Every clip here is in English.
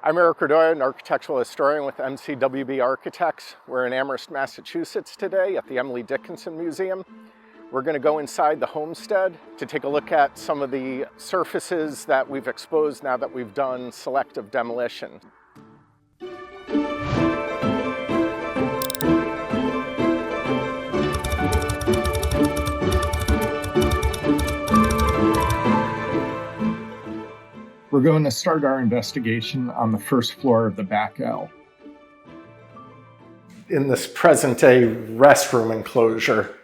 I'm Eric Gradoia, an architectural historian with MCWB Architects. We're in Amherst, Massachusetts today at the Emily Dickinson Museum. We're going to go inside the homestead to take a look at some of the surfaces that we've exposed now that we've done selective demolition. We're going to start our investigation on the first floor of the back L. In this present-day restroom enclosure,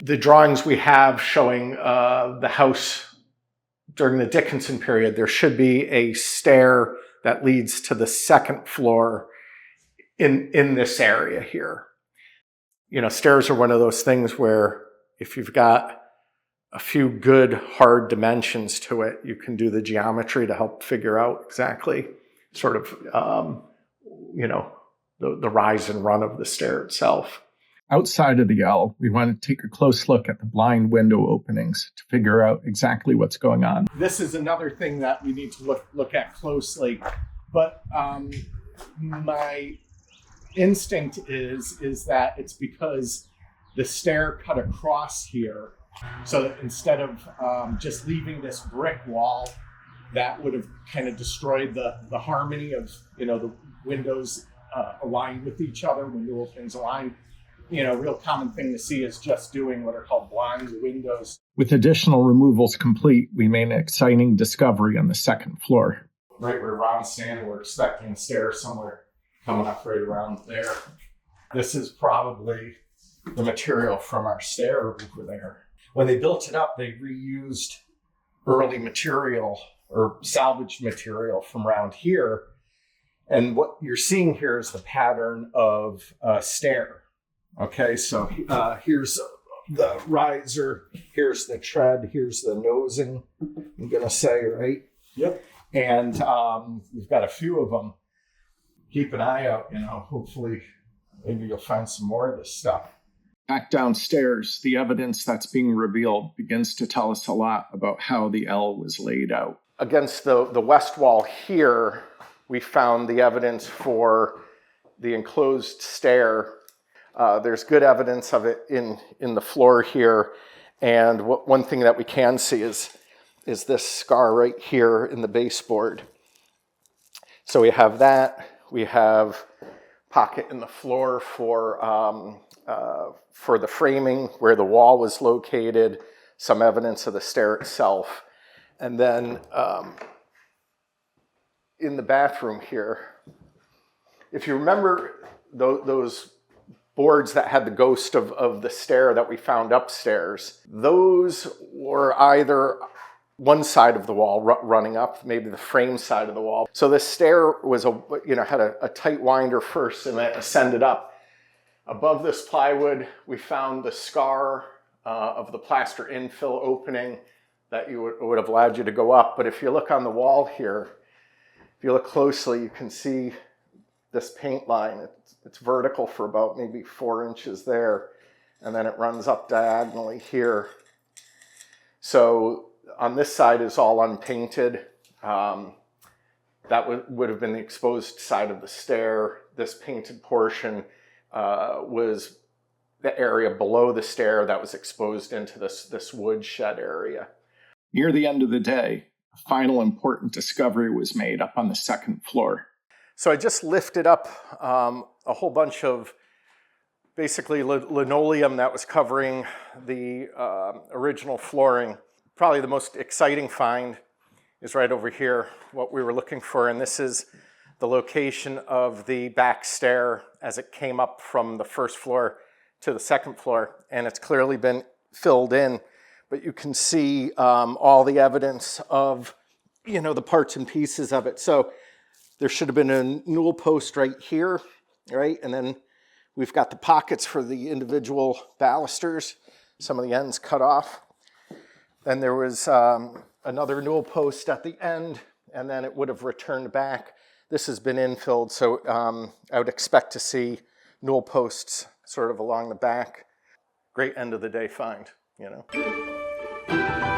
the drawings we have showing the house during the Dickinson period, there should be a stair that leads to the second floor in this area here. You know, stairs are one of those things where if you've got a few good hard dimensions to it, you can do the geometry to help figure out exactly sort of, you know, the rise and run of the stair itself. Outside of the L, we want to take a close look at the blind window openings to figure out exactly what's going on. This is another thing that we need to look at closely, but my instinct is that it's because the stair cut across here. So that instead of just leaving this brick wall, that would have kind of destroyed the harmony of, you know, the windows aligned with each other, window openings aligned. You know, real common thing to see is just doing what are called blind windows. With additional removals complete, we made an exciting discovery on the second floor. Right where Ron's standing, we're expecting a stair somewhere coming up right around there. This is probably the material from our stair over there. When they built it up, they reused early material or salvaged material from around here. And what you're seeing here is the pattern of a stair. Okay, so here's the riser, here's the tread, here's the nosing, I'm going to say, right? Yep. And we've got a few of them. Keep an eye out, you know, hopefully maybe you'll find some more of this stuff. Back downstairs, the evidence that's being revealed begins to tell us a lot about how the L was laid out. Against the west wall here, we found the evidence for the enclosed stair. There's good evidence of it in the floor here. And one thing that we can see is this scar right here in the baseboard. So we have that. We have pocket in the floor for the framing where the wall was located, some evidence of the stair itself. And then in the bathroom here, if you remember those boards that had the ghost of the stair that we found upstairs, those were either one side of the wall running up, maybe the frame side of the wall. So the stair was had a tight winder first and it ascended up. Above this plywood, we found the scar of the plaster infill opening that would have allowed you to go up. But if you look on the wall here, if you look closely, you can see this paint line. It's vertical for about maybe 4 inches there, and then it runs up diagonally here. So on this side is all unpainted. That would have been the exposed side of the stair. This painted portion was the area below the stair that was exposed into this wood shed area. Near the end of the day, a final important discovery was made up on the second floor. So I just lifted up a whole bunch of basically linoleum that was covering the original flooring. Probably the most exciting find is right over here, what we were looking for, and this is the location of the back stair as it came up from the first floor to the second floor, and it's clearly been filled in, but you can see all the evidence of, you know, the parts and pieces of it. So there should have been a newel post right here, right? And then we've got the pockets for the individual balusters, some of the ends cut off. Then there was another newel post at the end, and then it would have returned back. This has been infilled, so I would expect to see newel posts sort of along the back. Great end of the day find, you know.